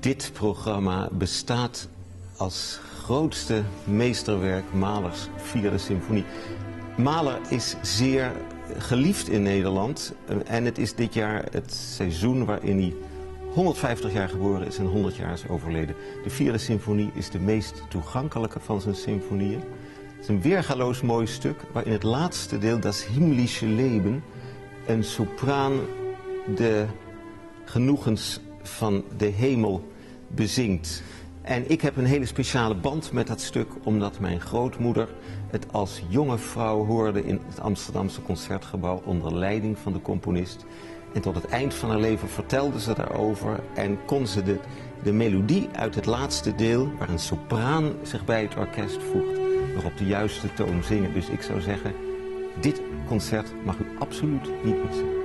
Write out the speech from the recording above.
Dit programma bestaat als grootste meesterwerk Mahlers 4e symfonie. Mahler is zeer geliefd in Nederland en het is dit jaar het seizoen waarin hij 150 jaar geboren is en 100 jaar is overleden. De 4e symfonie is de meest toegankelijke van zijn symfonieën. Het is een weergaloos mooi stuk waarin het laatste deel, Das himmlische Leben, een sopraan de genoegens van de hemel bezingt. En ik heb een hele speciale band met dat stuk, omdat mijn grootmoeder het als jonge vrouw hoorde in het Amsterdamse Concertgebouw onder leiding van de componist. En tot het eind van haar leven vertelde ze daarover en kon ze de melodie uit het laatste deel, waar een sopraan zich bij het orkest voegt, nog op de juiste toon zingen. Dus ik zou zeggen, dit concert mag u absoluut niet missen.